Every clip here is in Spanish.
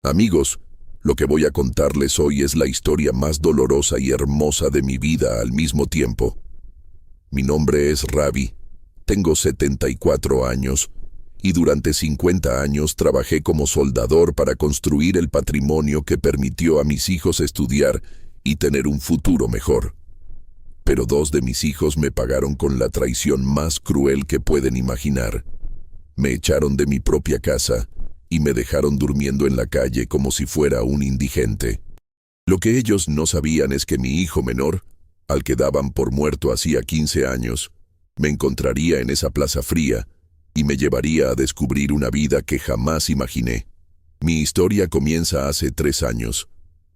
Amigos, lo que voy a contarles hoy es la historia más dolorosa y hermosa de mi vida al mismo tiempo. Mi nombre es Ravi, tengo 74 años y durante 50 años trabajé como soldador para construir el patrimonio que permitió a mis hijos estudiar y tener un futuro mejor. Pero dos de mis hijos me pagaron con la traición más cruel que pueden imaginar. Me echaron de mi propia casa y me dejaron durmiendo en la calle como si fuera un indigente. Lo que ellos no sabían es que mi hijo menor, al que daban por muerto hacía 15 años, me encontraría en esa plaza fría y me llevaría a descubrir una vida que jamás imaginé. Mi historia comienza hace 3 años,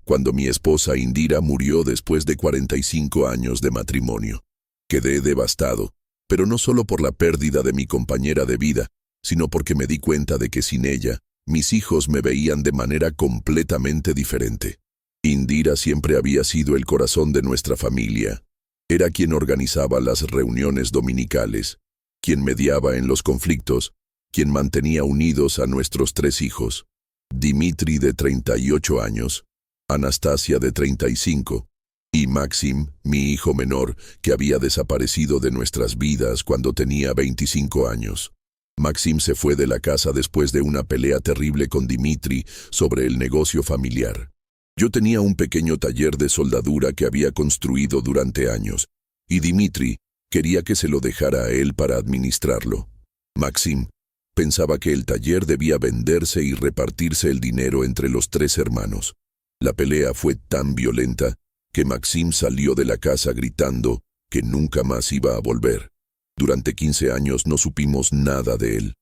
cuando mi esposa Indira murió después de 45 años de matrimonio. Quedé devastado, pero no solo por la pérdida de mi compañera de vida, sino porque me di cuenta de que sin ella, mis hijos me veían de manera completamente diferente. Indira siempre había sido el corazón de nuestra familia. Era quien organizaba las reuniones dominicales, quien mediaba en los conflictos, quien mantenía unidos a nuestros 3 hijos. Dimitri, de 38 años, Anastasia, de 35, y Maxim, mi hijo menor, que había desaparecido de nuestras vidas cuando tenía 25 años. Maxim se fue de la casa después de una pelea terrible con Dimitri sobre el negocio familiar. Yo tenía un pequeño taller de soldadura que había construido durante años, y Dimitri quería que se lo dejara a él para administrarlo. Maxim pensaba que el taller debía venderse y repartirse el dinero entre los 3 hermanos. La pelea fue tan violenta que Maxim salió de la casa gritando que nunca más iba a volver. Durante 15 años no supimos nada de él.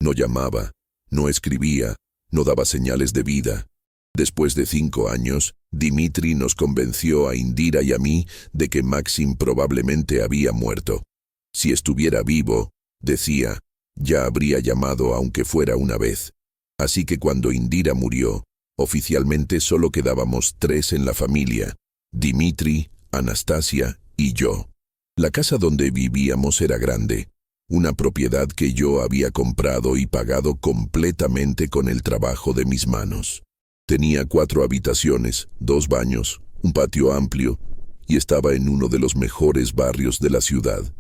No llamaba, no escribía, no daba señales de vida. Después de 5 años, Dimitri nos convenció a Indira y a mí de que Maxim probablemente había muerto. Si estuviera vivo, decía, ya habría llamado aunque fuera una vez. Así que cuando Indira murió, oficialmente solo quedábamos 3 en la familia: Dimitri, Anastasia y yo. La casa donde vivíamos era grande, una propiedad que yo había comprado y pagado completamente con el trabajo de mis manos. Tenía 4 habitaciones, 2 baños, un patio amplio y estaba en uno de los mejores barrios de la ciudad.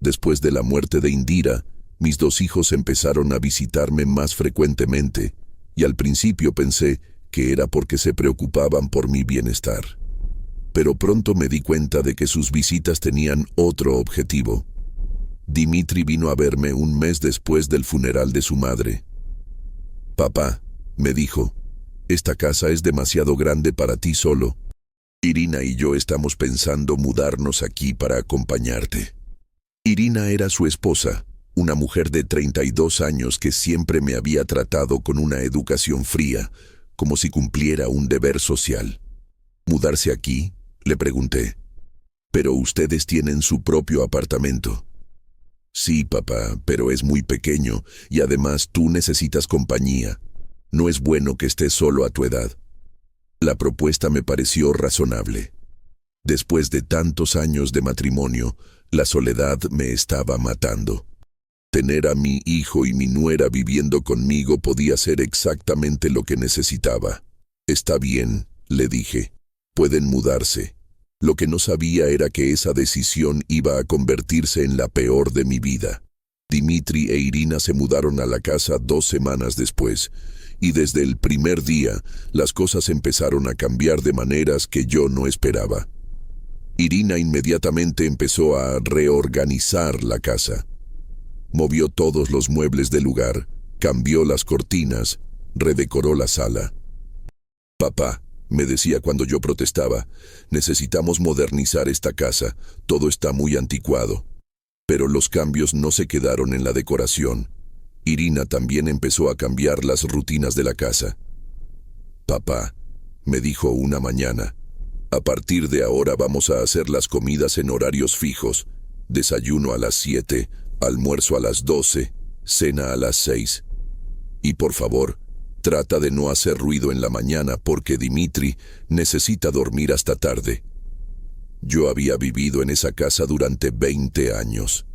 Después de la muerte de Indira, mis 2 hijos empezaron a visitarme más frecuentemente y al principio pensé que era porque se preocupaban por mi bienestar. Pero pronto me di cuenta de que sus visitas tenían otro objetivo. Dimitri vino a verme un mes después del funeral de su madre. «Papá», me dijo, «esta casa es demasiado grande para ti solo. Irina y yo estamos pensando mudarnos aquí para acompañarte». Irina era su esposa, una mujer de 32 años que siempre me había tratado con una educación fría, como si cumpliera un deber social. «¿Mudarse aquí?», le pregunté. «Pero ustedes tienen su propio apartamento». «Sí, papá, pero es muy pequeño y además tú necesitas compañía. No es bueno que estés solo a tu edad». La propuesta me pareció razonable. Después de tantos años de matrimonio, la soledad me estaba matando. Tener a mi hijo y mi nuera viviendo conmigo podía ser exactamente lo que necesitaba. «Está bien», le dije. «Pueden mudarse». Lo que no sabía era que esa decisión iba a convertirse en la peor de mi vida. Dimitri e Irina se mudaron a la casa 2 semanas después, y desde el primer día las cosas empezaron a cambiar de maneras que yo no esperaba. Irina inmediatamente empezó a reorganizar la casa. Movió todos los muebles del lugar, cambió las cortinas, redecoró la sala. «Papá», me decía cuando yo protestaba, «necesitamos modernizar esta casa, todo está muy anticuado». Pero los cambios no se quedaron en la decoración. Irina también empezó a cambiar las rutinas de la casa. «Papá», me dijo una mañana, «a partir de ahora vamos a hacer las comidas en horarios fijos, desayuno a las 7, almuerzo a las 12, cena a las 6. Y por favor, trata de no hacer ruido en la mañana porque Dimitri necesita dormir hasta tarde». Yo había vivido en esa casa durante 20 años.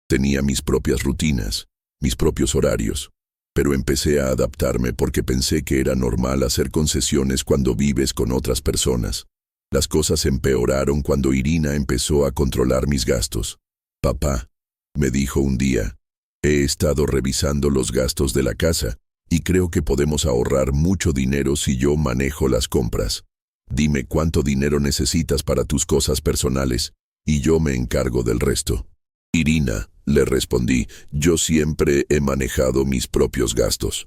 Tenía mis propias rutinas, mis propios horarios. Pero empecé a adaptarme porque pensé que era normal hacer concesiones cuando vives con otras personas. Las cosas empeoraron cuando Irina empezó a controlar mis gastos. Papá, me dijo un día, he estado revisando los gastos de la casa y creo que podemos ahorrar mucho dinero si yo manejo las compras. Dime cuánto dinero necesitas para tus cosas personales y yo me encargo del resto. Irina, le respondí, yo siempre he manejado mis propios gastos.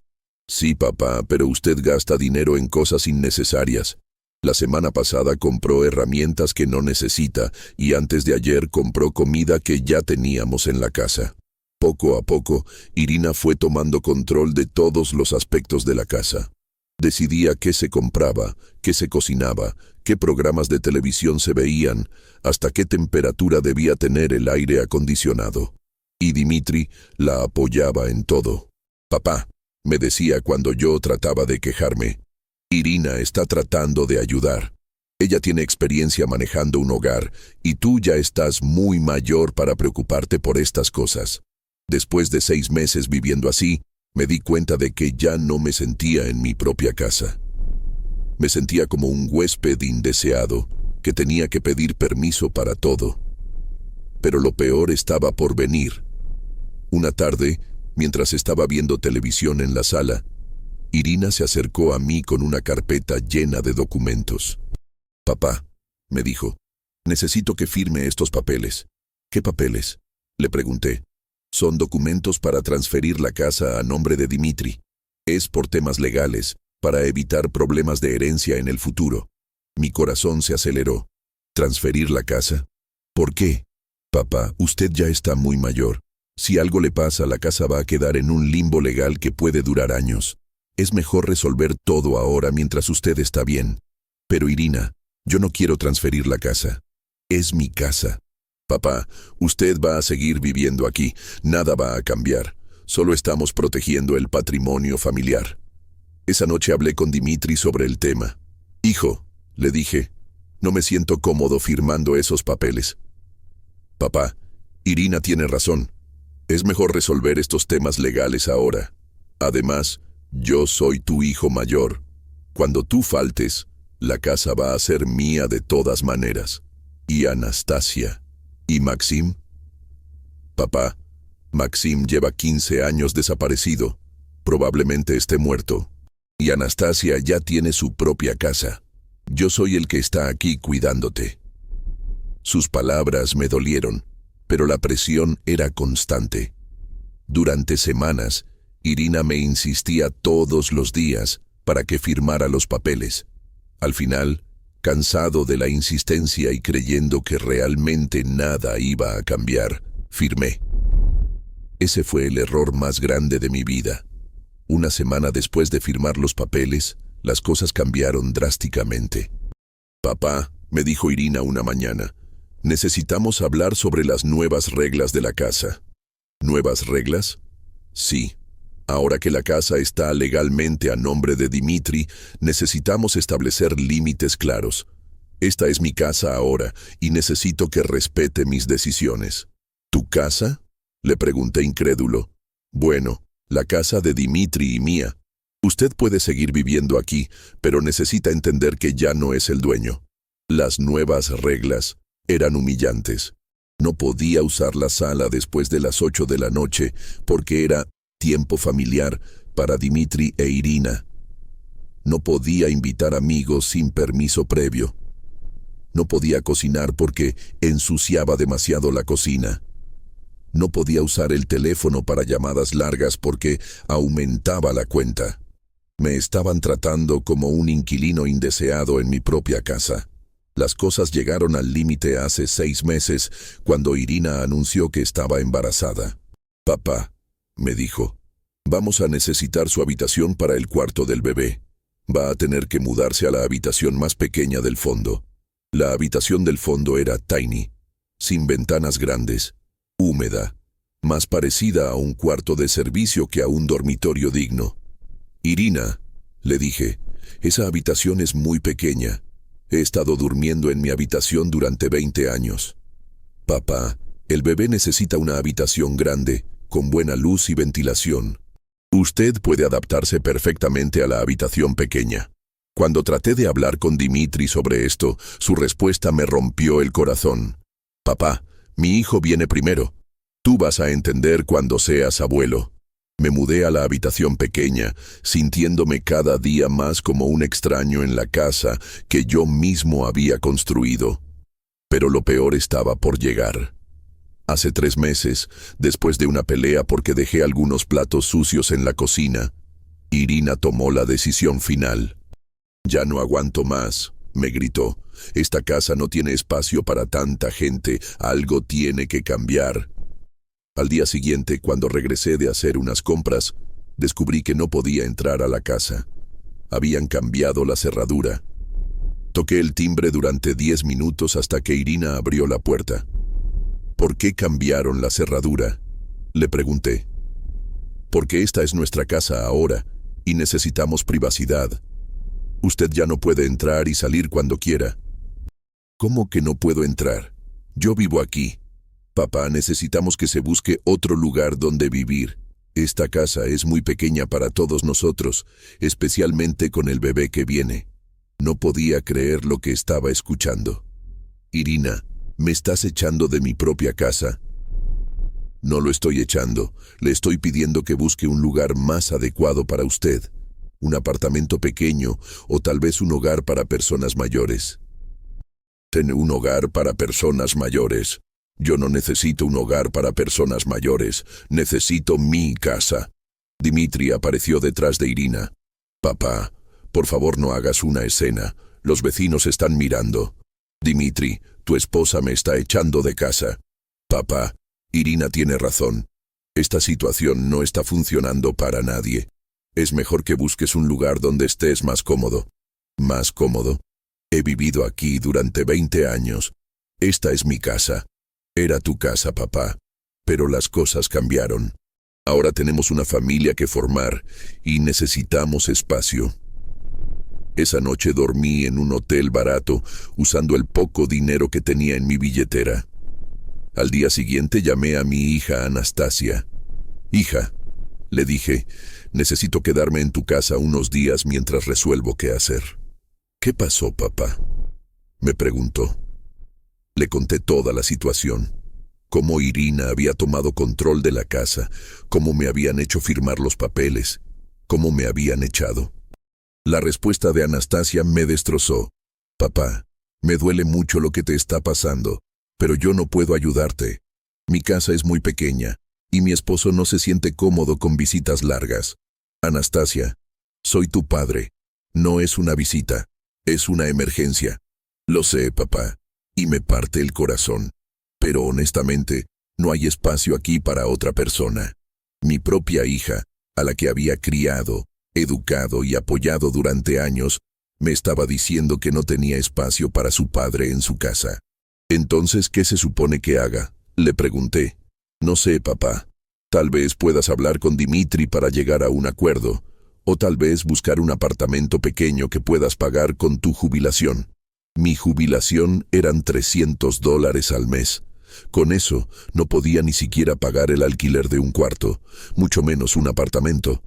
Sí, papá, pero usted gasta dinero en cosas innecesarias. La semana pasada compró herramientas que no necesita y antes de ayer compró comida que ya teníamos en la casa. Poco a poco, Irina fue tomando control de todos los aspectos de la casa. Decidía qué se compraba, qué se cocinaba, qué programas de televisión se veían, hasta qué temperatura debía tener el aire acondicionado. Y Dimitri la apoyaba en todo. Papá, me decía cuando yo trataba de quejarme, Irina está tratando de ayudar. Ella tiene experiencia manejando un hogar y tú ya estás muy mayor para preocuparte por estas cosas. Después de 6 meses viviendo así, me di cuenta de que ya no me sentía en mi propia casa. Me sentía como un huésped indeseado que tenía que pedir permiso para todo. Pero lo peor estaba por venir. Una tarde, mientras estaba viendo televisión en la sala, Irina se acercó a mí con una carpeta llena de documentos. Papá, me dijo, necesito que firme estos papeles. ¿Qué papeles?, le pregunté. Son documentos para transferir la casa a nombre de Dimitri. Es por temas legales, para evitar problemas de herencia en el futuro. Mi corazón se aceleró. ¿Transferir la casa? ¿Por qué? Papá, usted ya está muy mayor. Si algo le pasa, la casa va a quedar en un limbo legal que puede durar años. Es mejor resolver todo ahora mientras usted está bien. Pero Irina, yo no quiero transferir la casa. Es mi casa. Papá, usted va a seguir viviendo aquí. Nada va a cambiar. Solo estamos protegiendo el patrimonio familiar. Esa noche hablé con Dimitri sobre el tema. Hijo, le dije, no me siento cómodo firmando esos papeles. Papá, Irina tiene razón. Es mejor resolver estos temas legales ahora. Además, yo soy tu hijo mayor. Cuando tú faltes, la casa va a ser mía de todas maneras. Y Anastasia. ¿Y Maxim? Papá, Maxim lleva 15 años desaparecido. Probablemente esté muerto. Y Anastasia ya tiene su propia casa. Yo soy el que está aquí cuidándote. Sus palabras me dolieron, pero la presión era constante. Durante semanas, Irina me insistía todos los días para que firmara los papeles. Al final, cansado de la insistencia y creyendo que realmente nada iba a cambiar, firmé. Ese fue el error más grande de mi vida. Una semana después de firmar los papeles, las cosas cambiaron drásticamente. Papá, me dijo Irina una mañana, necesitamos hablar sobre las nuevas reglas de la casa. ¿Nuevas reglas? Sí. Ahora que la casa está legalmente a nombre de Dimitri, necesitamos establecer límites claros. Esta es mi casa ahora y necesito que respete mis decisiones. ¿Tu casa?, le pregunté incrédulo. Bueno, la casa de Dimitri y mía. Usted puede seguir viviendo aquí, pero necesita entender que ya no es el dueño. Las nuevas reglas eran humillantes. No podía usar la sala después de las 8 de la noche porque era tiempo familiar para Dimitri e Irina. No podía invitar amigos sin permiso previo. No podía cocinar porque ensuciaba demasiado la cocina. No podía usar el teléfono para llamadas largas porque aumentaba la cuenta. Me estaban tratando como un inquilino indeseado en mi propia casa. Las cosas llegaron al límite hace 6 meses, cuando Irina anunció que estaba embarazada. Papá, me dijo, vamos a necesitar su habitación para el cuarto del bebé. Va a tener que mudarse a la habitación más pequeña del fondo. La habitación del fondo era tiny, sin ventanas grandes, húmeda, más parecida a un cuarto de servicio que a un dormitorio digno. Irina, le dije, esa habitación es muy pequeña. He estado durmiendo en mi habitación durante 20 años. Papá, el bebé necesita una habitación grande, con buena luz y ventilación. Usted puede adaptarse perfectamente a la habitación pequeña. Cuando traté de hablar con Dimitri sobre esto, su respuesta me rompió el corazón. Papá, mi hijo viene primero. Tú vas a entender cuando seas abuelo. Me mudé a la habitación pequeña, sintiéndome cada día más como un extraño en la casa que yo mismo había construido. Pero lo peor estaba por llegar. Hace 3 meses, después de una pelea porque dejé algunos platos sucios en la cocina, Irina tomó la decisión final. «Ya no aguanto más», me gritó. «Esta casa no tiene espacio para tanta gente, algo tiene que cambiar». Al día siguiente, cuando regresé de hacer unas compras, descubrí que no podía entrar a la casa. Habían cambiado la cerradura. Toqué el timbre durante 10 minutos hasta que Irina abrió la puerta. «¿Por qué cambiaron la cerradura?», le pregunté. «Porque esta es nuestra casa ahora y necesitamos privacidad. Usted ya no puede entrar y salir cuando quiera». «¿Cómo que no puedo entrar? Yo vivo aquí». «Papá, necesitamos que se busque otro lugar donde vivir. Esta casa es muy pequeña para todos nosotros, especialmente con el bebé que viene». No podía creer lo que estaba escuchando. «Irina, ¿me estás echando de mi propia casa?». «No lo estoy echando, le estoy pidiendo que busque un lugar más adecuado para usted. Un apartamento pequeño o tal vez un hogar para personas mayores». «¿Tiene un hogar para personas mayores? Yo no necesito un hogar para personas mayores, necesito mi casa». Dimitri apareció detrás de Irina. «Papá, por favor no hagas una escena, los vecinos están mirando». «Dimitri, tu esposa me está echando de casa». «Papá, Irina tiene razón. Esta situación no está funcionando para nadie. Es mejor que busques un lugar donde estés más cómodo». «¿Más cómodo? He vivido aquí durante 20 años. Esta es mi casa». «Era tu casa, papá, pero las cosas cambiaron. Ahora tenemos una familia que formar y necesitamos espacio». Esa noche dormí en un hotel barato, usando el poco dinero que tenía en mi billetera. Al día siguiente llamé a mi hija Anastasia. «Hija», le dije, «necesito quedarme en tu casa unos días mientras resuelvo qué hacer». «¿Qué pasó, papá?», me preguntó. Le conté toda la situación. Cómo Irina había tomado control de la casa, cómo me habían hecho firmar los papeles, cómo me habían echado. La respuesta de Anastasia me destrozó. «Papá, me duele mucho lo que te está pasando, pero yo no puedo ayudarte. Mi casa es muy pequeña y mi esposo no se siente cómodo con visitas largas. Anastasia, soy tu padre. No es una visita, es una emergencia». «Lo sé, papá, y me parte el corazón. Pero honestamente, no hay espacio aquí para otra persona. Mi propia hija, a la que había criado, educado y apoyado durante años, me estaba diciendo que no tenía espacio para su padre en su casa». «Entonces, ¿qué se supone que haga?», le pregunté. «No sé, papá. Tal vez puedas hablar con Dimitri para llegar a un acuerdo, o tal vez buscar un apartamento pequeño que puedas pagar con tu jubilación». Mi jubilación eran $300 al mes. Con eso, no podía ni siquiera pagar el alquiler de un cuarto, mucho menos un apartamento.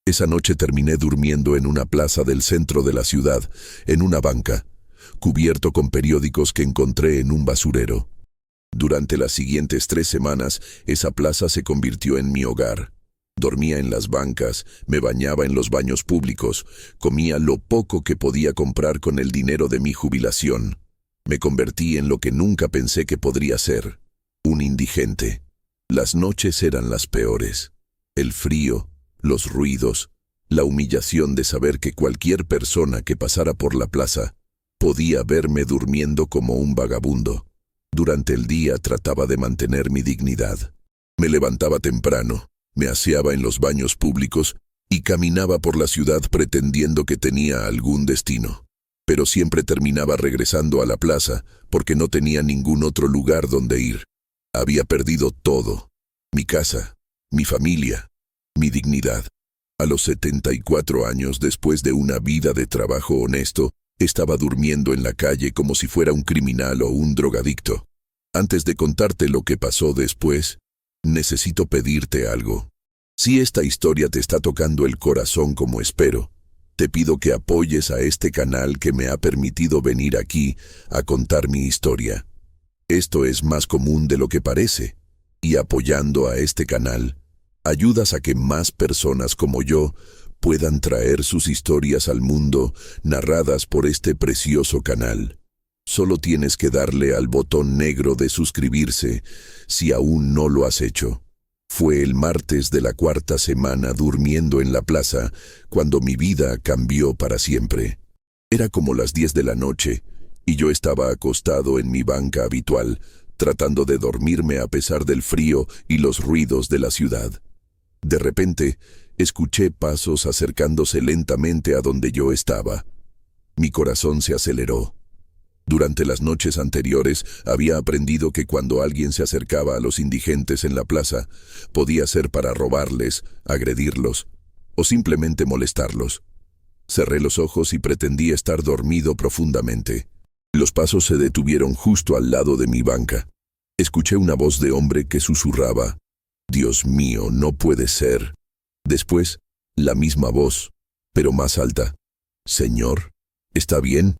Esa noche terminé durmiendo en una plaza del centro de la ciudad, en una banca, cubierto con periódicos que encontré en un basurero. Durante las siguientes 3 semanas, esa plaza se convirtió en mi hogar. Dormía en las bancas, me bañaba en los baños públicos, comía lo poco que podía comprar con el dinero de mi jubilación. Me convertí en lo que nunca pensé que podría ser, un indigente. Las noches eran las peores. El frío, los ruidos, la humillación de saber que cualquier persona que pasara por la plaza podía verme durmiendo como un vagabundo. Durante el día trataba de mantener mi dignidad. Me levantaba temprano, me aseaba en los baños públicos y caminaba por la ciudad pretendiendo que tenía algún destino. Pero siempre terminaba regresando a la plaza porque no tenía ningún otro lugar donde ir. Había perdido todo: mi casa, mi familia, mi dignidad. A los 74 años, después de una vida de trabajo honesto, estaba durmiendo en la calle como si fuera un criminal o un drogadicto. Antes de contarte lo que pasó después, necesito pedirte algo. Si esta historia te está tocando el corazón como espero, te pido que apoyes a este canal que me ha permitido venir aquí a contar mi historia. Esto es más común de lo que parece, y apoyando a este canal, ayudas a que más personas como yo puedan traer sus historias al mundo narradas por este precioso canal. Solo tienes que darle al botón negro de suscribirse si aún no lo has hecho. Fue el martes de la 4ª semana durmiendo en la plaza cuando mi vida cambió para siempre. Era como las 10 de la noche y yo estaba acostado en mi banca habitual, tratando de dormirme a pesar del frío y los ruidos de la ciudad. De repente, escuché pasos acercándose lentamente a donde yo estaba. Mi corazón se aceleró. Durante las noches anteriores había aprendido que cuando alguien se acercaba a los indigentes en la plaza, podía ser para robarles, agredirlos o simplemente molestarlos. Cerré los ojos y pretendí estar dormido profundamente. Los pasos se detuvieron justo al lado de mi banca. Escuché una voz de hombre que susurraba: «Dios mío, no puede ser». Después, la misma voz, pero más alta: «Señor, ¿está bien?».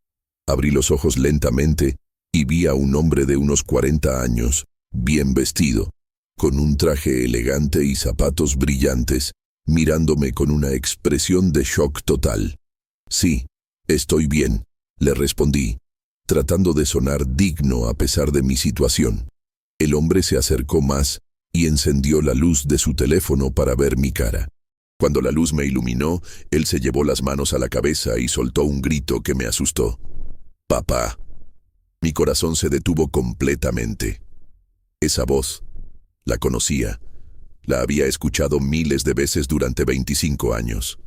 Abrí los ojos lentamente y vi a un hombre de unos 40 años, bien vestido, con un traje elegante y zapatos brillantes, mirándome con una expresión de shock total. «Sí, estoy bien», le respondí, tratando de sonar digno a pesar de mi situación. El hombre se acercó más y encendió la luz de su teléfono para ver mi cara. Cuando la luz me iluminó, él se llevó las manos a la cabeza y soltó un grito que me asustó. «Papá». Mi corazón se detuvo completamente. Esa voz, la conocía. La había escuchado miles de veces durante 25 años.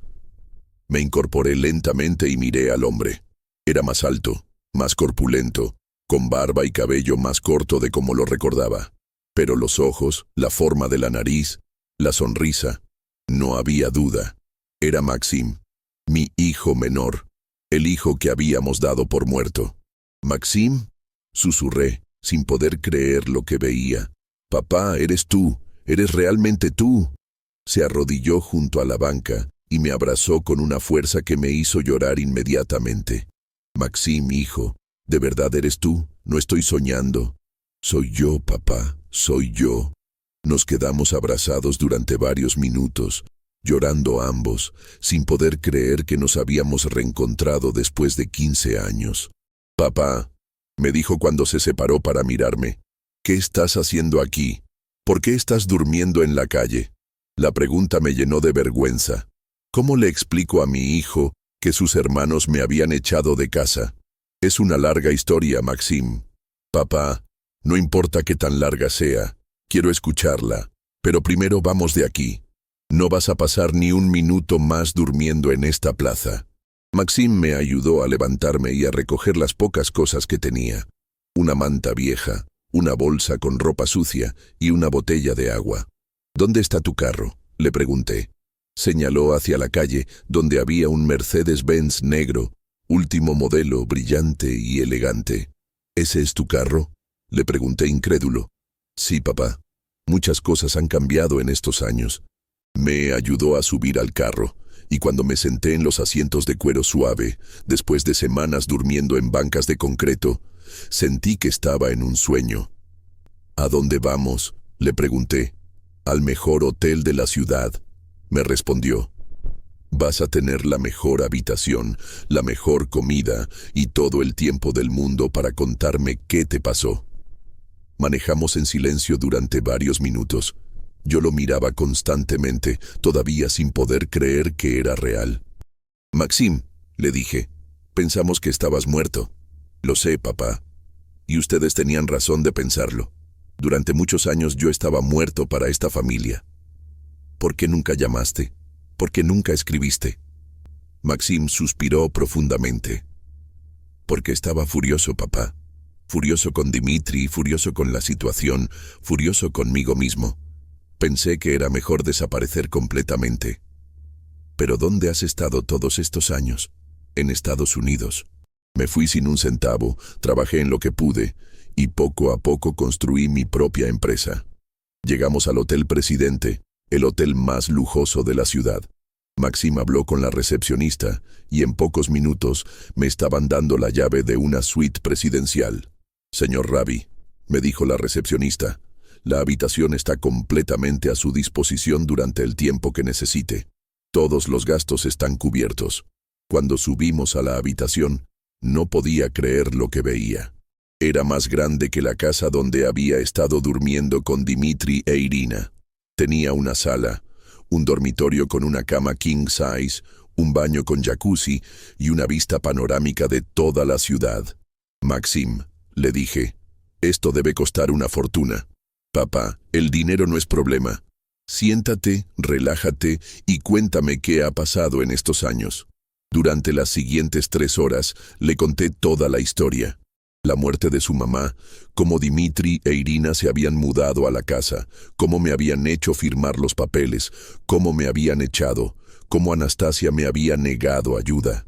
Me incorporé lentamente y miré al hombre. Era más alto, más corpulento, con barba y cabello más corto de como lo recordaba. Pero los ojos, la forma de la nariz, la sonrisa, no había duda. Era Maxim, mi hijo menor. El hijo que habíamos dado por muerto. «Maxim», susurré, sin poder creer lo que veía. «Papá, eres tú, eres realmente tú». Se arrodilló junto a la banca y me abrazó con una fuerza que me hizo llorar inmediatamente. «Maxim, hijo, ¿de verdad eres tú? No estoy soñando». «Soy yo, papá, soy yo». Nos quedamos abrazados durante varios minutos, llorando ambos, sin poder creer que nos habíamos reencontrado después de 15 años. «Papá», me dijo cuando se separó para mirarme, «¿qué estás haciendo aquí? ¿Por qué estás durmiendo en la calle?». La pregunta me llenó de vergüenza. ¿Cómo le explico a mi hijo que sus hermanos me habían echado de casa? Es una larga historia, Maxim. «Papá, no importa qué tan larga sea, quiero escucharla, pero primero vamos de aquí. No vas a pasar ni un minuto más durmiendo en esta plaza». Maxim me ayudó a levantarme y a recoger las pocas cosas que tenía. Una manta vieja, una bolsa con ropa sucia y una botella de agua. «¿Dónde está tu carro?», le pregunté. Señaló hacia la calle, donde había un Mercedes-Benz negro, último modelo, brillante y elegante. «¿Ese es tu carro?», le pregunté incrédulo. «Sí, papá. Muchas cosas han cambiado en estos años». Me ayudó a subir al carro, y cuando me senté en los asientos de cuero suave, después de semanas durmiendo en bancas de concreto, sentí que estaba en un sueño. «¿A dónde vamos?», le pregunté. «Al mejor hotel de la ciudad», me respondió. «Vas a tener la mejor habitación, la mejor comida y todo el tiempo del mundo para contarme qué te pasó». Manejamos en silencio durante varios minutos. Yo lo miraba constantemente, todavía sin poder creer que era real. «Maxim», le dije, «pensamos que estabas muerto». «Lo sé, papá. Y ustedes tenían razón de pensarlo. Durante muchos años yo estaba muerto para esta familia». «¿Por qué nunca llamaste? ¿Por qué nunca escribiste?». Maxim suspiró profundamente. «Porque estaba furioso, papá. Furioso con Dimitri, furioso con la situación, furioso conmigo mismo. Pensé que era mejor desaparecer completamente». «¿Pero dónde has estado todos estos años?». «En Estados Unidos. Me fui sin un centavo, trabajé en lo que pude, y poco a poco construí mi propia empresa. Llegamos al Hotel Presidente, el hotel más lujoso de la ciudad. Maxim habló con la recepcionista y en pocos minutos me estaban dando la llave de una suite presidencial. Señor Ravi, me dijo la recepcionista, la habitación está completamente a su disposición durante el tiempo que necesite. Todos los gastos están cubiertos. Cuando subimos a la habitación, no podía creer lo que veía. Era más grande que la casa donde había estado durmiendo con Dimitri e Irina. Tenía una sala, un dormitorio con una cama king size, un baño con jacuzzi y una vista panorámica de toda la ciudad. Maxim, le dije, esto debe costar una fortuna. Papá, el dinero no es problema. Siéntate, relájate y cuéntame qué ha pasado en estos años. Durante las siguientes 3 horas le conté toda la historia. La muerte de su mamá, cómo Dimitri e Irina se habían mudado a la casa, cómo me habían hecho firmar los papeles, cómo me habían echado, cómo Anastasia me había negado ayuda.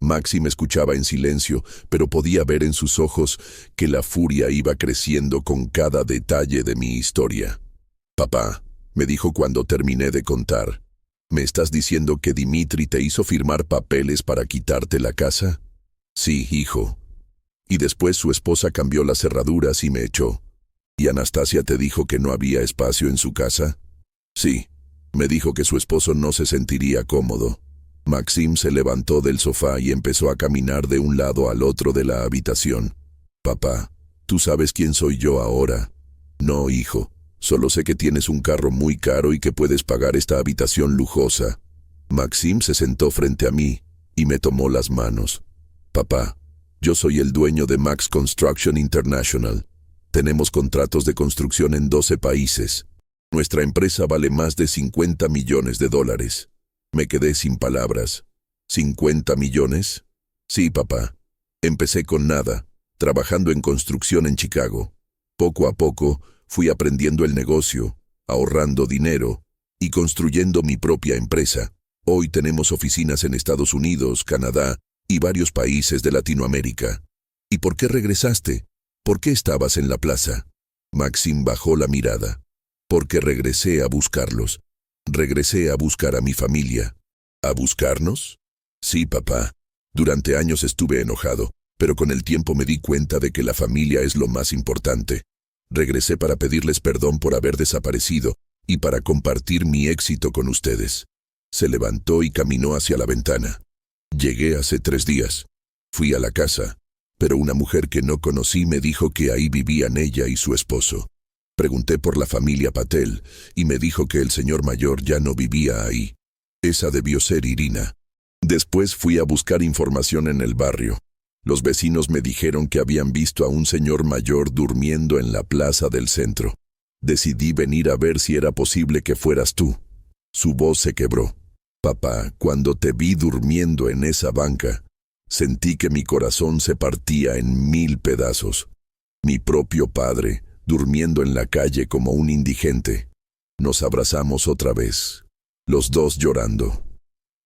Maxim escuchaba en silencio, pero podía ver en sus ojos que la furia iba creciendo con cada detalle de mi historia. Papá, me dijo cuando terminé de contar, ¿me estás diciendo que Dimitri te hizo firmar papeles para quitarte la casa? Sí, hijo. Y después su esposa cambió las cerraduras y me echó. ¿Y Anastasia te dijo que no había espacio en su casa? Sí, me dijo que su esposo no se sentiría cómodo. Maxim se levantó del sofá y empezó a caminar de un lado al otro de la habitación. Papá, ¿tú sabes quién soy yo ahora? No, hijo, solo sé que tienes un carro muy caro y que puedes pagar esta habitación lujosa. Maxim se sentó frente a mí y me tomó las manos. Papá, yo soy el dueño de Max Construction International. Tenemos contratos de construcción en 12 países. Nuestra empresa vale más de $50 millones. Me quedé sin palabras. ¿50 millones? Sí, papá. Empecé con nada, trabajando en construcción en Chicago. Poco a poco fui aprendiendo el negocio, ahorrando dinero y construyendo mi propia empresa. Hoy tenemos oficinas en Estados Unidos, Canadá y varios países de Latinoamérica. ¿Y por qué regresaste? ¿Por qué estabas en la plaza? Maxim bajó la mirada. Porque regresé a buscarlos. Regresé a buscar a mi familia. ¿A buscarnos? Sí, papá. Durante años estuve enojado, pero con el tiempo me di cuenta de que la familia es lo más importante. Regresé para pedirles perdón por haber desaparecido y para compartir mi éxito con ustedes. Se levantó y caminó hacia la ventana. Llegué hace 3 días. Fui a la casa, pero una mujer que no conocí me dijo que ahí vivían ella y su esposo. Pregunté por la familia Patel y me dijo que el señor mayor ya no vivía ahí. Esa debió ser Irina. Después fui a buscar información en el barrio. Los vecinos me dijeron que habían visto a un señor mayor durmiendo en la plaza del centro. Decidí venir a ver si era posible que fueras tú. Su voz se quebró. Papá, cuando te vi durmiendo en esa banca, sentí que mi corazón se partía en 1000 pedazos. Mi propio padre, durmiendo en la calle como un indigente. Nos abrazamos otra vez, los dos llorando.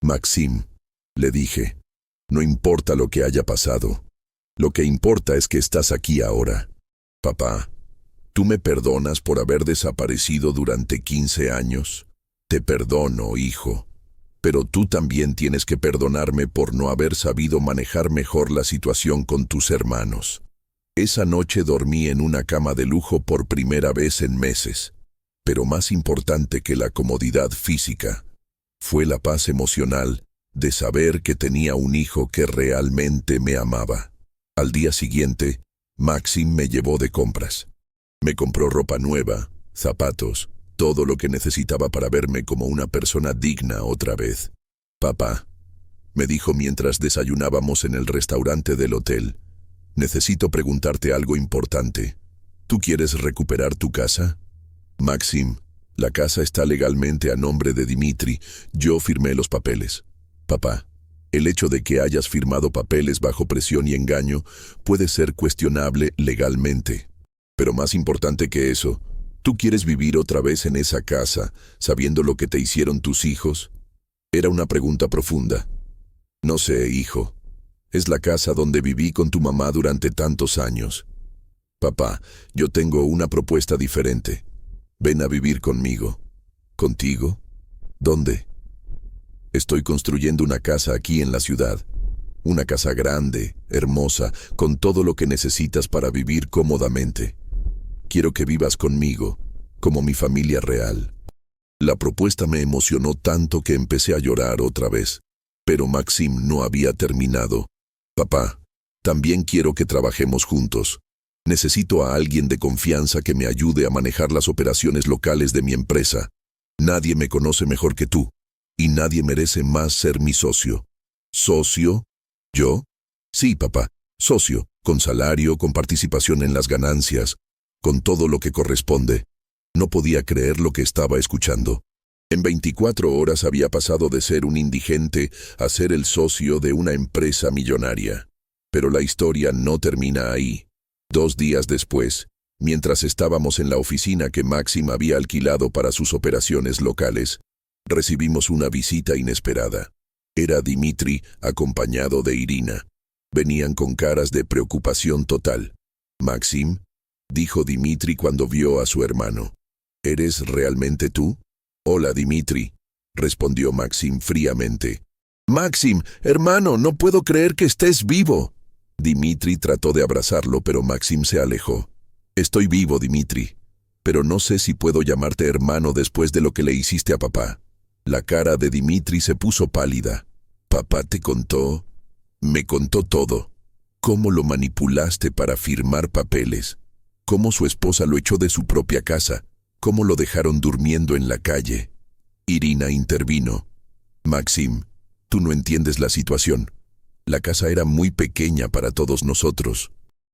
Maxim, le dije, no importa lo que haya pasado. Lo que importa es que estás aquí ahora. Papá, ¿tú me perdonas por haber desaparecido durante 15 años? Te perdono, hijo. Pero tú también tienes que perdonarme por no haber sabido manejar mejor la situación con tus hermanos. Esa noche dormí en una cama de lujo por primera vez en meses. Pero más importante que la comodidad física, fue la paz emocional de saber que tenía un hijo que realmente me amaba. Al día siguiente, Maxim me llevó de compras. Me compró ropa nueva, zapatos, todo lo que necesitaba para verme como una persona digna otra vez. Papá, me dijo mientras desayunábamos en el restaurante del hotel, necesito preguntarte algo importante. ¿Tú quieres recuperar tu casa? Maxim, la casa está legalmente a nombre de Dimitri. Yo firmé los papeles. Papá, el hecho de que hayas firmado papeles bajo presión y engaño puede ser cuestionable legalmente. Pero más importante que eso, ¿tú quieres vivir otra vez en esa casa, sabiendo lo que te hicieron tus hijos? Era una pregunta profunda. No sé, hijo. Es la casa donde viví con tu mamá durante tantos años. Papá, yo tengo una propuesta diferente. Ven a vivir conmigo. ¿Contigo? ¿Dónde? Estoy construyendo una casa aquí en la ciudad. Una casa grande, hermosa, con todo lo que necesitas para vivir cómodamente. Quiero que vivas conmigo, como mi familia real. La propuesta me emocionó tanto que empecé a llorar otra vez. Pero Maxim no había terminado. Papá, también quiero que trabajemos juntos. Necesito a alguien de confianza que me ayude a manejar las operaciones locales de mi empresa. Nadie me conoce mejor que tú, y nadie merece más ser mi socio. ¿Socio? ¿Yo? Sí, papá, socio, con salario, con participación en las ganancias, con todo lo que corresponde. No podía creer lo que estaba escuchando. En 24 horas había pasado de ser un indigente a ser el socio de una empresa millonaria. Pero la historia no termina ahí. 2 días después, mientras estábamos en la oficina que Maxim había alquilado para sus operaciones locales, recibimos una visita inesperada. Era Dimitri acompañado de Irina. Venían con caras de preocupación total. «Maxim», dijo Dimitri cuando vio a su hermano. «¿Eres realmente tú?» «Hola, Dimitri», respondió Maxim fríamente. «Maxim, hermano, no puedo creer que estés vivo». Dimitri trató de abrazarlo, pero Maxim se alejó. «Estoy vivo, Dimitri, pero no sé si puedo llamarte hermano después de lo que le hiciste a papá». La cara de Dimitri se puso pálida. «¿Papá te contó?» «Me contó todo. Cómo lo manipulaste para firmar papeles. Cómo su esposa lo echó de su propia casa. Cómo lo dejaron durmiendo en la calle». Irina intervino. «Maxim, tú no entiendes la situación. La casa era muy pequeña para todos nosotros».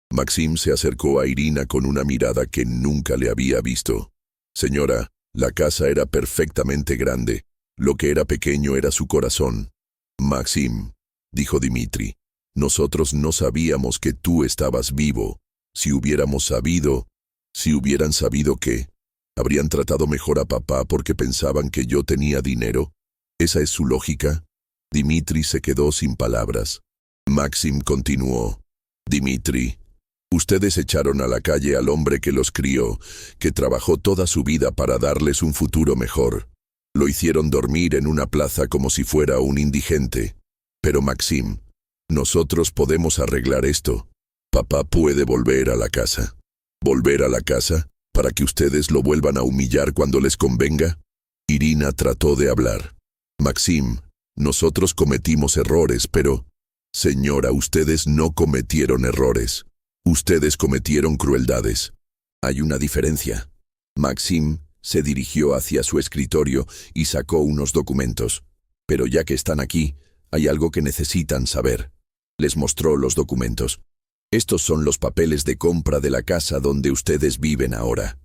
Maxim se acercó a Irina con una mirada que nunca le había visto. «Señora, la casa era perfectamente grande. Lo que era pequeño era su corazón». «Maxim», dijo Dimitri, «nosotros no sabíamos que tú estabas vivo. Si hubiéramos sabido, si hubieran sabido qué, ¿habrían tratado mejor a papá porque pensaban que yo tenía dinero? ¿Esa es su lógica?» Dimitri se quedó sin palabras. Maxim continuó. «Dimitri, ustedes echaron a la calle al hombre que los crió, que trabajó toda su vida para darles un futuro mejor. Lo hicieron dormir en una plaza como si fuera un indigente. Pero Maxim, nosotros podemos arreglar esto. Papá puede volver a la casa». «¿Volver a la casa? ¿Para que ustedes lo vuelvan a humillar cuando les convenga?» Irina trató de hablar. «Maxim, nosotros cometimos errores, pero...» «Señora, ustedes no cometieron errores. Ustedes cometieron crueldades. Hay una diferencia». Maxim se dirigió hacia su escritorio y sacó unos documentos. «Pero ya que están aquí, hay algo que necesitan saber». Les mostró los documentos. «Estos son los papeles de compra de la casa donde ustedes viven ahora».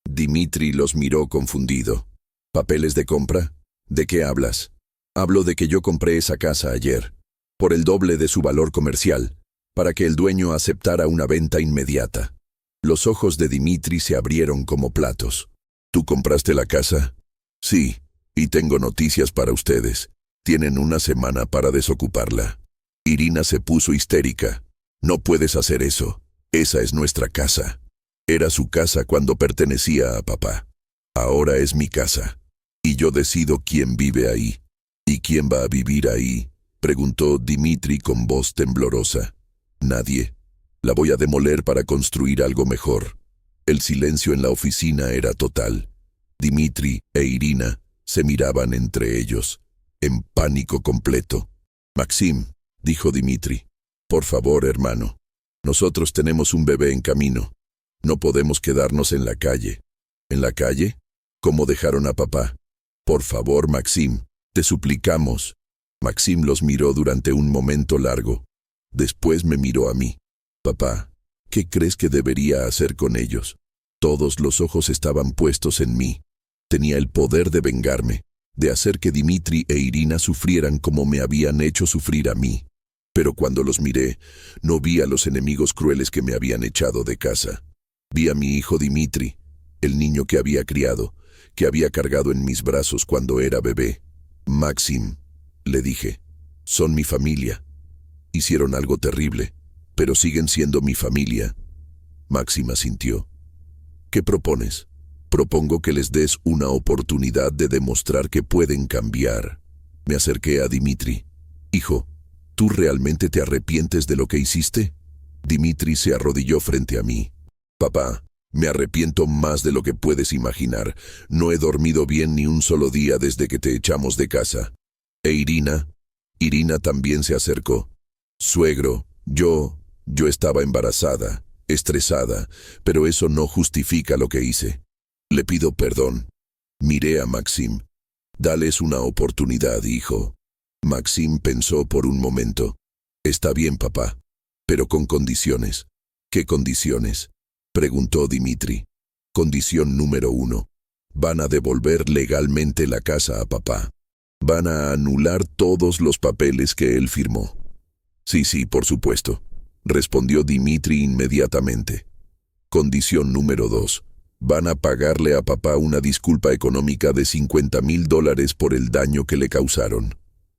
Dimitri los miró confundido. «¿Papeles de compra? ¿De qué hablas?» «Hablo de que yo compré esa casa ayer, por el doble de su valor comercial, para que el dueño aceptara una venta inmediata». Los ojos de Dimitri se abrieron como platos. «¿Tú compraste la casa?» «Sí, y tengo noticias para ustedes. Tienen una semana para desocuparla». Irina se puso histérica. «No puedes hacer eso. Esa es nuestra casa. Era su casa cuando pertenecía a papá. Ahora es mi casa. Y yo decido quién vive ahí». «¿Y quién va a vivir ahí?», preguntó Dimitri con voz temblorosa. «Nadie. La voy a demoler para construir algo mejor». El silencio en la oficina era total. Dimitri e Irina se miraban entre ellos, en pánico completo. «Maxim», dijo Dimitri, «por favor, hermano. Nosotros tenemos un bebé en camino. No podemos quedarnos en la calle». «¿En la calle? ¿Cómo dejaron a papá? Por favor, Maxim, te suplicamos». Maxim los miró durante un momento largo. Después me miró a mí. «Papá, ¿qué crees que debería hacer con ellos?» Todos los ojos estaban puestos en mí. Tenía el poder de vengarme, de hacer que Dimitri e Irina sufrieran como me habían hecho sufrir a mí. Pero cuando los miré, no vi a los enemigos crueles que me habían echado de casa. Vi a mi hijo Dimitri, el niño que había criado, que había cargado en mis brazos cuando era bebé. «Maxim», le dije, «son mi familia. Hicieron algo terrible, pero siguen siendo mi familia». Maxim asintió. «¿Qué propones?» Propongo que les des una oportunidad de demostrar que pueden cambiar. Me acerqué a Dimitri. Hijo, ¿tú realmente te arrepientes de lo que hiciste? Dimitri se arrodilló frente a mí. Papá, me arrepiento más de lo que puedes imaginar. No he dormido bien ni un solo día desde que te echamos de casa. ¿E Irina? Irina también se acercó. Suegro, yo estaba embarazada, estresada, pero eso no justifica lo que hice. Le pido perdón. Miré a Maxim. Dales una oportunidad, hijo. Maxim pensó por un momento. Está bien, papá, pero con condiciones. ¿Qué condiciones?, preguntó Dimitri. Condición número 1. Van a devolver legalmente la casa a papá. Van a anular todos los papeles que él firmó. Sí, por supuesto, respondió Dimitri inmediatamente. Condición número 2. Van a pagarle a papá una disculpa económica de $50,000 por el daño que le causaron.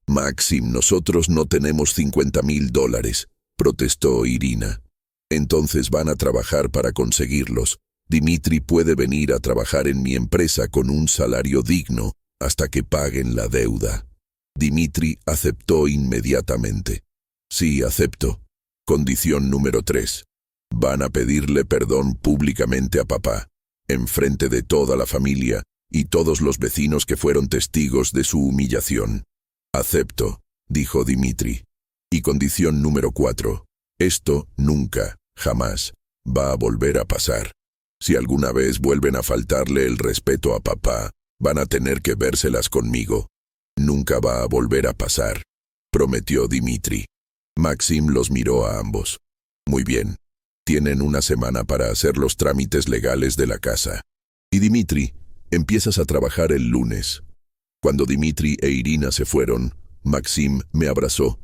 Maxim, nosotros no tenemos $50,000, protestó Irina. Entonces van a trabajar para conseguirlos. Dimitri puede venir a trabajar en mi empresa con un salario digno hasta que paguen la deuda. Dimitri aceptó inmediatamente. Sí, acepto. Condición número 3. Van a pedirle perdón públicamente a papá, enfrente de toda la familia y todos los vecinos que fueron testigos de su humillación. Acepto, dijo Dimitri. Y condición número 4. Esto nunca, jamás, va a volver a pasar. Si alguna vez vuelven a faltarle el respeto a papá, van a tener que vérselas conmigo. Nunca va a volver a pasar, prometió Dimitri. Maxim los miró a ambos. Muy bien. Tienen una semana para hacer los trámites legales de la casa. Y Dimitri, empiezas a trabajar el lunes. Cuando Dimitri e Irina se fueron, Maxim me abrazó.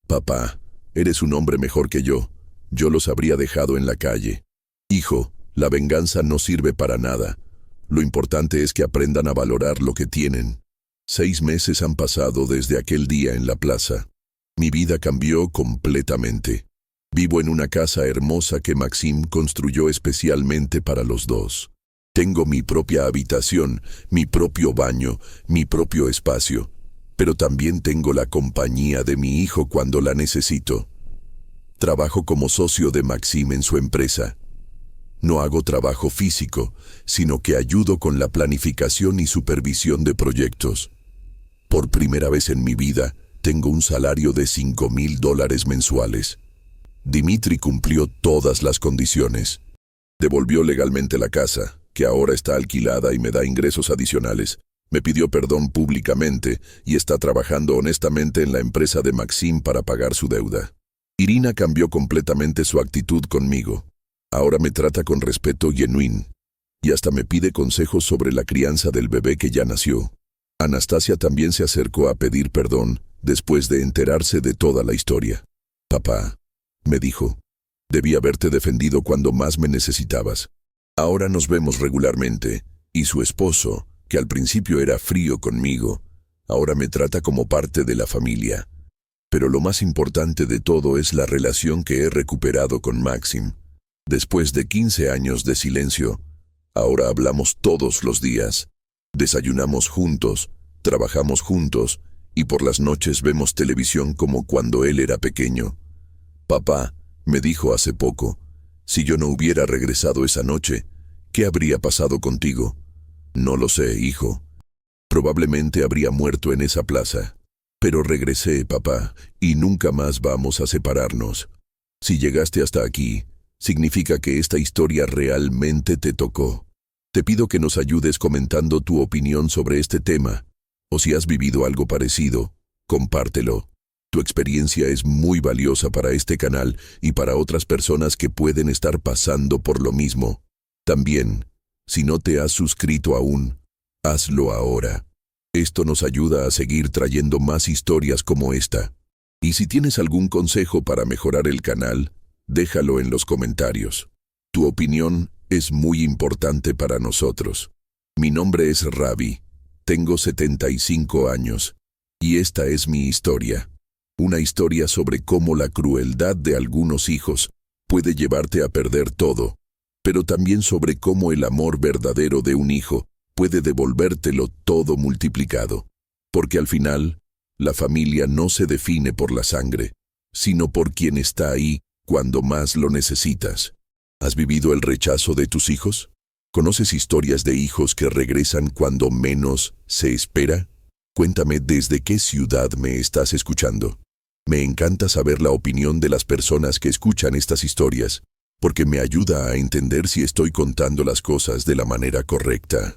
Papá, eres un hombre mejor que yo. Yo los habría dejado en la calle. Hijo, la venganza no sirve para nada. Lo importante es que aprendan a valorar lo que tienen. 6 meses han pasado desde aquel día en la plaza. Mi vida cambió completamente. Vivo en una casa hermosa que Maxim construyó especialmente para los dos. Tengo mi propia habitación, mi propio baño, mi propio espacio, pero también tengo la compañía de mi hijo cuando la necesito. Trabajo como socio de Maxim en su empresa. No hago trabajo físico, sino que ayudo con la planificación y supervisión de proyectos. Por primera vez en mi vida, tengo un salario de $5,000 mensuales. Dimitri cumplió todas las condiciones. Devolvió legalmente la casa, que ahora está alquilada y me da ingresos adicionales. Me pidió perdón públicamente y está trabajando honestamente en la empresa de Maxim para pagar su deuda. Irina cambió completamente su actitud conmigo. Ahora me trata con respeto genuino y hasta me pide consejos sobre la crianza del bebé que ya nació. Anastasia también se acercó a pedir perdón después de enterarse de toda la historia. Papá, me dijo, debí haberte defendido cuando más me necesitabas. Ahora nos vemos regularmente, y su esposo, que al principio era frío conmigo, ahora me trata como parte de la familia. Pero lo más importante de todo es la relación que he recuperado con Maxim. Después de 15 años de silencio, ahora hablamos todos los días. Desayunamos juntos, trabajamos juntos, y por las noches vemos televisión como cuando él era pequeño. Papá, me dijo hace poco, si yo no hubiera regresado esa noche, ¿qué habría pasado contigo? No lo sé, hijo. Probablemente habría muerto en esa plaza. Pero regresé, papá, y nunca más vamos a separarnos. Si llegaste hasta aquí, significa que esta historia realmente te tocó. Te pido que nos ayudes comentando tu opinión sobre este tema, o si has vivido algo parecido, compártelo. Tu experiencia es muy valiosa para este canal y para otras personas que pueden estar pasando por lo mismo. También, si no te has suscrito aún, hazlo ahora. Esto nos ayuda a seguir trayendo más historias como esta. Y si tienes algún consejo para mejorar el canal, déjalo en los comentarios. Tu opinión es muy importante para nosotros. Mi nombre es Ravi, tengo 75 años, y esta es mi historia. Una historia sobre cómo la crueldad de algunos hijos puede llevarte a perder todo, pero también sobre cómo el amor verdadero de un hijo puede devolvértelo todo multiplicado. Porque al final, la familia no se define por la sangre, sino por quien está ahí cuando más lo necesitas. ¿Has vivido el rechazo de tus hijos? ¿Conoces historias de hijos que regresan cuando menos se espera? Cuéntame desde qué ciudad me estás escuchando. Me encanta saber la opinión de las personas que escuchan estas historias, porque me ayuda a entender si estoy contando las cosas de la manera correcta.